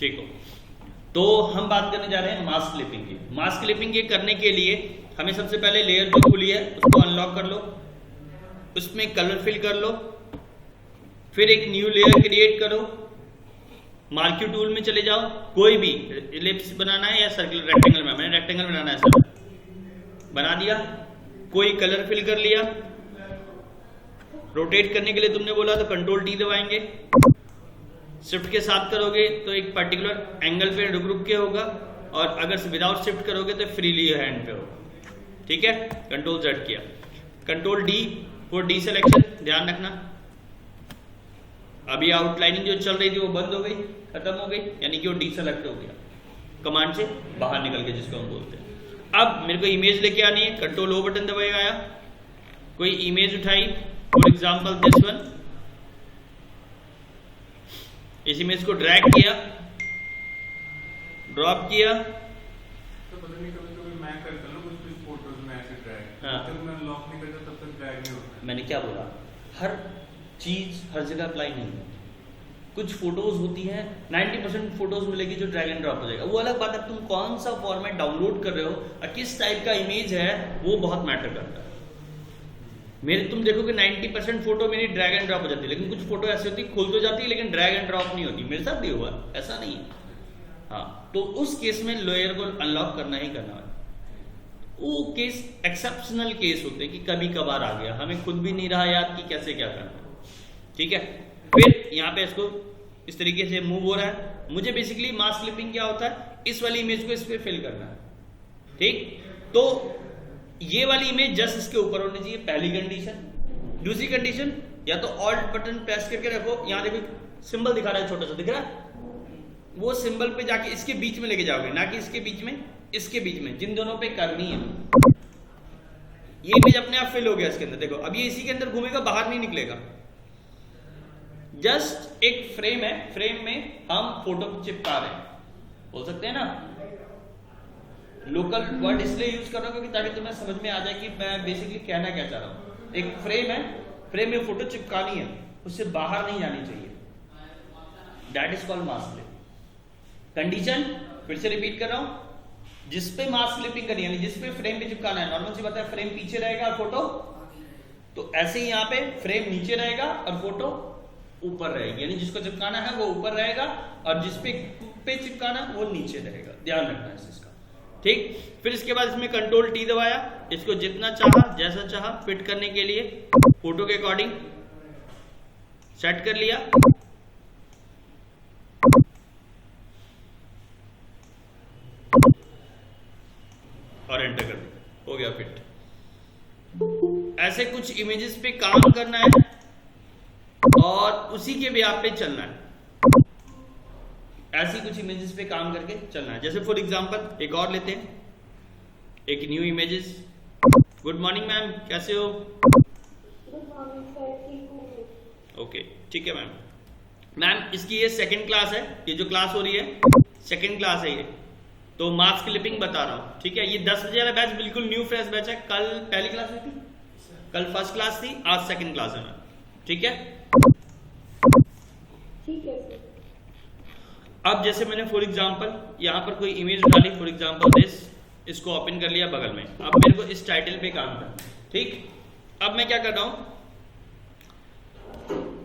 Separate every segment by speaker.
Speaker 1: ठीक हो। तो हम बात करने जा रहे हैं मास्क क्लिपिंग की। मास्क क्लिपिंग के करने के लिए हमें सबसे पहले लेयर जो खुली है उसको अनलॉक कर लो, उसमें कलर फिल कर लो, फिर एक न्यू लेयर क्रिएट करो, मार्क्यू टूल में चले जाओ, कोई भी इलिप्स बनाना है या सर्कल रेक्टेंगल में, मैंने रेक्टेंगल बनाना है सर, बना दिया। कोई कलर फिल कर लिया, रोटेट करने के लिए तुमने बोला तो कंट्रोल डी दबाएंगे, शिफ्ट के साथ करोगे तो एक पर्टिकुलर एंगल पे रुक के होगा, और अगर विदाउट शिफ्ट करोगे तो फ्रीली हैंड पे होगा। ठीक है, कंट्रोल जेड किया, control D for D selection, ध्यान रखना। अभी आउटलाइनिंग जो चल रही थी वो बंद हो गई, खत्म हो गई, यानी कि वो डी सेलेक्ट हो गया, कमांड से बाहर निकल के, जिसको हम बोलते हैं। अब मेरे को इमेज लेके आनी है, कंट्रोल ओ बटन दबाया, कोई इमेज उठाई, फॉर एग्जांपल दिस वन, इस इमेज को ड्रैग किया, ड्रॉप किया,
Speaker 2: तो पता नहीं कभी मैं करता हूं कुछ फोटोज में ऐसे ड्रैग,
Speaker 1: हाँ।
Speaker 2: जब तक मैं अनलॉक नहीं करता तब तक ड्रैग नहीं होता।
Speaker 1: मैंने क्या बोला, हर चीज हर जगह अप्लाई नहीं है। कुछ फोटोज होती हैं 90% फोटोज मिलेगी जो ड्रैग एंड ड्रॉप हो जाएगा, वो अलग बात है। तुम कौन सा फॉर्मेट डाउनलोड कर रहे हो और किस टाइप का इमेज है वो बहुत मैटर करता है। मेरे तुम देखोगे 90% फोटो मेरी ड्रैग एंड ड्रॉप हो जाती है, लेकिन कुछ फोटो ऐसी होती है खुल तो जाती है लेकिन ड्रैग एंड ड्रॉप नहीं होती। मेरे साथ भी हुआ, ऐसा नहीं है। हाँ, तो उस केस में लेयर को अनलॉक करना ही करना है। वो केस एक्सेप्शनल केस होते हैं कि कभी कभार आ गया, हमें खुद भी नहीं रहा याद कि कैसे क्या करना है। ठीक है, फिर यहाँ पे इसको इस तरीके से मूव हो रहा है। मुझे बेसिकली मास्क क्लिपिंग क्या होता है, इस वाली इमेज को इस पे फिल करना है। ठीक, तो ये वाली इमेज जस्ट इसके ऊपर होनी चाहिए, पहली कंडीशन। दूसरी कंडीशन, या तो ऑल्ट बटन प्रेस करके रखो, यहाँ देखो सिंबल दिखा रहा है, छोटा सा दिख रहा है, वो सिंबल पे जाके इसके बीच में लेके जाओगे, ना कि इसके बीच में, इसके बीच में, जिन दोनों पे करनी है। ये इमेज अपने आप फिल हो गया इसके अंदर, देखो अब ये इसी के अंदर घूमेगा, बाहर नहीं निकलेगा। जस्ट एक फ्रेम है, फ्रेम में हम फोटो चिपका रहे हैं, बोल सकते हैं ना। लोकल वर्ड इसलिए यूज कर रहा हूं क्योंकि ताकि तुम्हें समझ में आ जाए कि मैं बेसिकली कहना क्या चाह रहा हूं। एक फ्रेम है, फ्रेम में फोटो चिपकानी है, उससे बाहर नहीं जानी चाहिए, that is called mask clipping. Condition फिर से रिपीट कर रहा हूं, जिस पे मास्क क्लिपिंग करनी है, यानी जिस पे फ्रेम पे चिपकाना है, नॉर्मल सी बात है, फ्रेम पीछे रहेगा फोटो, तो ऐसे ही यहां पे फ्रेम नीचे रहेगा और फोटो ऊपर रहेगी, यानी जिसको चिपकाना है वो ऊपर रहेगा और जिस पे चिपकाना है वो नीचे रहेगा, ध्यान रखना है इसका। ठीक, फिर इसके बाद इसमें कंट्रोल टी दबाया, इसको जितना चाहा जैसा चाहा फिट करने के लिए फोटो के अकॉर्डिंग सेट कर लिया। और एंटर कर दिया, हो गया फिट। ऐसे कुछ इमेजेस पे काम करना है और उसी के व्याप पे चलना है, ऐसी कुछ इमेजेस पे काम करके चलना है। जैसे फॉर एग्जांपल एक और लेते हैं, एक new images. Good morning ma'am, कैसे हो? ओके, ठीक है मैम। मैम इसकी ये सेकंड क्लास है, ये जो क्लास हो रही है सेकंड क्लास है ये, तो मास्क क्लिपिंग बता रहा हूँ। ठीक है, ये 10 बजे वाला बैच बिल्कुल न्यू फ्रेश बैच है। कल पहली क्लास हुई थी, कल फर्स्ट क्लास थी, आज सेकंड क्लास है मैम। ठीक है,
Speaker 3: ठीक है।
Speaker 1: अब जैसे मैंने फॉर एग्जांपल यहाँ पर कोई इमेज उठा ली, फॉर एग्जांपल दिस, इसको ओपन कर लिया बगल में। अब मेरे को इस टाइटल पे काम करना है। ठीक, अब मैं क्या कर रहा हूँ,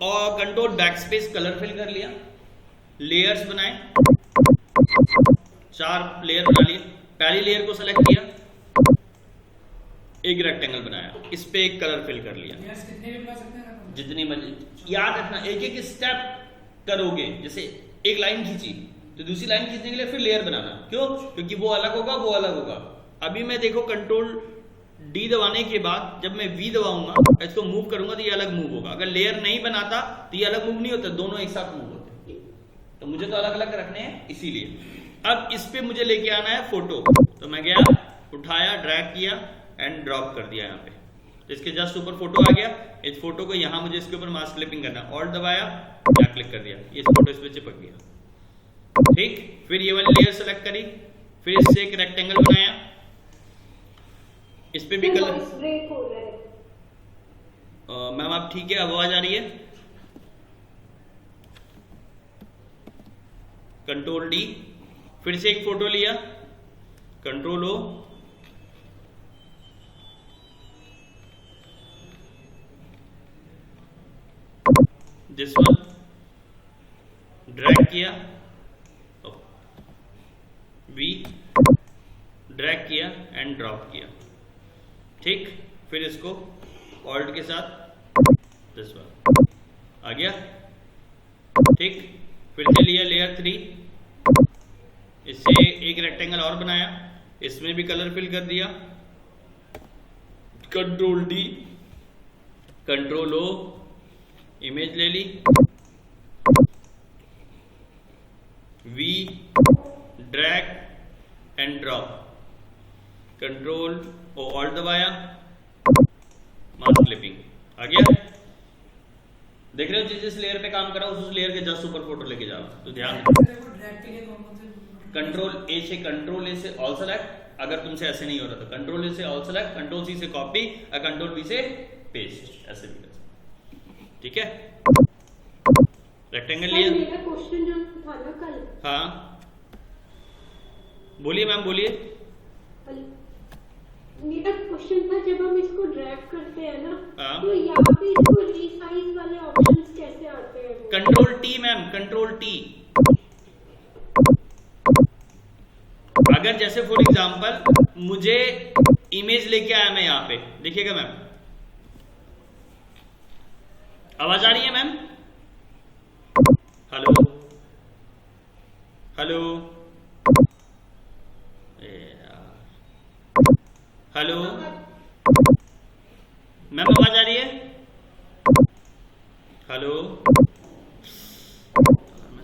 Speaker 1: और कंट्रोल बैकस्पेस कलर फिल कर लिया, लेयर्स बनाए, 4 लेयर बना लिए। पहली लेयर को सेलेक्ट किया, एक रेक्टेंगल बनाया, इस पे एक कलर फिल कर लिया,
Speaker 4: कितने भी बना सकते हैं,
Speaker 1: जितनी मर्जी। याद रखना, एक एक स्टेप करोगे। जैसे एक लाइन खींची तो दूसरी लाइन खींचने के लिए फिर लेयर बनाना, क्यों? क्योंकि वो अलग होगा, वो अलग होगा। अभी मैं देखो कंट्रोल डी दबाने के बाद जब मैं वी दबाऊंगा, इसको मूव करूंगा तो ये अलग मूव होगा। अगर लेयर नहीं बनाता तो ये अलग मूव नहीं होता, दोनों एक साथ मूव होते। तो मुझे तो अलग अलग रखने हैं, इसीलिए। अब इस पे मुझे लेके आना है फोटो, तो मैं गया, उठाया, ड्रैग किया एंड ड्रॉप कर दिया यहाँ पे, तो इसके जस्ट ऊपर फोटो आ गया। इस फोटो को यहाँ मुझे इसके ऊपर मास्क क्लिपिंग करना, ऑल्ट दबाया, यहाँ क्लिक कर दिया, ये फोटो इस पे चिपक गया। ठीक, फिर ये वाली लेयर सेलेक्ट करी, फिर इससे एक रेक्टेंगल बनाया, इस पे भी कलर।
Speaker 3: ब्रेक हो रहा है
Speaker 1: मैम आप ठीक है, आवाज आ रही है? कंट्रोल डी, फिर से एक फोटो लिया, control O, this one, drag किया, वी, ड्रैग किया एंड ड्रॉप किया, ठीक। फिर इसको ऑल्ट के साथ दिस वन आ गया, ठीक। फिर से लिया लेयर 3, इससे एक रेक्टेंगल और बनाया, इसमें भी कलर फिल कर दिया, control D, control O, image ले ली, V, drag and drop, control O alt दबाया, मास्क क्लिपिंग आ गया। देख रहे हो जिस लेयर पे काम कर रहा हूं उस लेयर के जस्ट ऊपर फोटो लेके जाओ, तो ध्यान कंट्रोल ए से ऑल सेलेक्ट, अगर तुमसे ऐसे नहीं हो रहा तो कंट्रोल ए से ऑल सेलेक्ट, कंट्रोल सी से कॉपी और कंट्रोल वी से पेस्ट, ऐसे भी कर सकते, ठीक है। रेक्टेंगल लिया।
Speaker 3: मेरा क्वेश्चन जो था ना कल,
Speaker 1: हाँ बोलिए मैम, बोलिए।
Speaker 3: मेरा क्वेश्चन था जब हम इसको ड्रैग करते हैं ना,
Speaker 1: हाँ।
Speaker 3: तो यहाँ पे इसको रीसाइज वाले ऑप्शंस कैसे आते हैं?
Speaker 1: Control T ma'am, control T. अगर जैसे फॉर एग्जांपल मुझे इमेज लेके आया मैं यहाँ पे, देखिएगा मैम, आवाज आ रही है ma'am? Hello hello hello ma'am, आवाज आ रही है? हेलो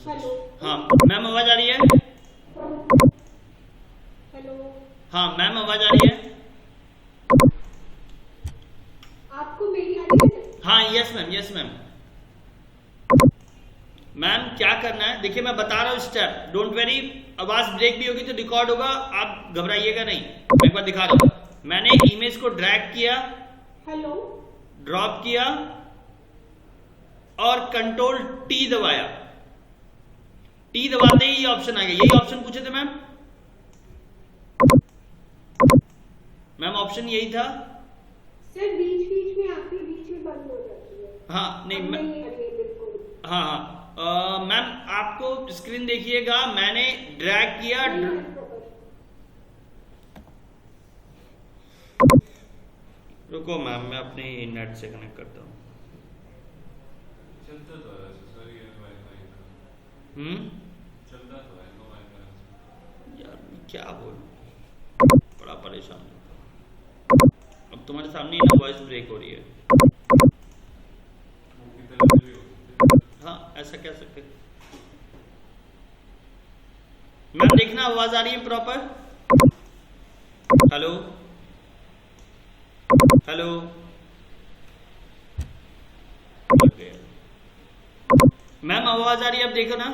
Speaker 3: हेलो,
Speaker 1: हाँ मैम, आवाज आ रही है?
Speaker 3: हेलो,
Speaker 1: हाँ मैम, आवाज आ रही है?
Speaker 3: आपको मेरी आ रही है?
Speaker 1: हाँ yes ma'am, yes ma'am. Ma'am क्या करना है, देखिए मैं बता रहा हूँ स्टेप, डोंट वेरी, आवाज ब्रेक भी होगी तो रिकॉर्ड होगा, आप घबराइएगा नहीं। मैं एक बार दिखा रहा हूँ, मैंने इमेज को ड्रैग किया,
Speaker 3: हेलो,
Speaker 1: ड्रॉप किया और कंट्रोल टी दबाया, टी दबाते ही ये ऑप्शन आ गया। यही ऑप्शन पूछे थे मैम? मैम ऑप्शन यही था
Speaker 3: सर। बीच बीच में आती है, बीच में बंद हो जाती है।
Speaker 1: हाँ नहीं
Speaker 3: अब
Speaker 1: मैं,
Speaker 3: नहीं आ रही है बिल्कुल।
Speaker 1: हाँ हाँ मैम आपको स्क्रीन देखिएगा, मैंने ड्रैग किया, रुको मैम मैं अपने नेट से कनेक्ट करता हूँ।
Speaker 2: चलता तो है सर ये वाईफाई का, चलता तो है तो वाईफाई।
Speaker 1: यार मैं क्या बोलूं, बड़ा परेशान हूं। अब तुम्हारे सामने ही ना वॉइस ब्रेक हो रही है।
Speaker 2: वो की तरह भी हो सकती है।
Speaker 1: हाँ ऐसा कह सकते। मैम देखना आवाज आ रही है प्रॉपर? हेलो हेलो, मैम आवाज आ रही है? अब देखो ना।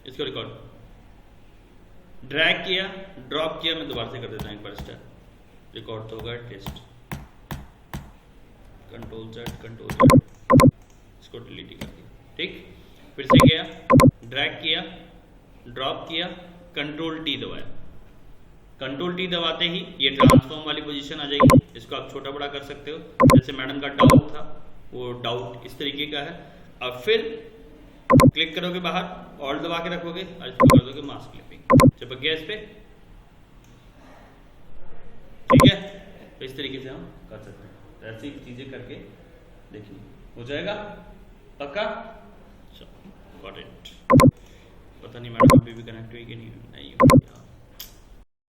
Speaker 1: इसको रिकॉर्ड, ड्रैग किया, ड्रॉप किया, मैं दोबारा से कर देता हूँ एक बार स्टेप, रिकॉर्ड तो होगा टेस्ट, कंट्रोल Z, इसको डिलीट कर दिया, ठीक। फिर से गया, ड्रैग किया, ड्रॉप किया, कंट्रोल T दबाया, कंट्रोल T दबाते ही ये ट्रांसफॉर्म वाली पोजीशन आ जाएगी। इसको आप छोटा बड़ा कर सकते हो, जैसे मैडम का डाउट था वो डाउट इस तरीके का है। अब फिर क्लिक करोगे बाहर, ऑल्ट दबा के रखोगे और इसको कर दोगे मास्क क्लिपिंग, चिपक गया इस पे, ठीक है। तो इस तरीके से हम कर सकते हैं, ऐसी चीजें करके देखिए हो जाएगा। पक्का? Got it. पता नहीं मैडम अभी भी कनेक्ट हुई कि नहीं हुई।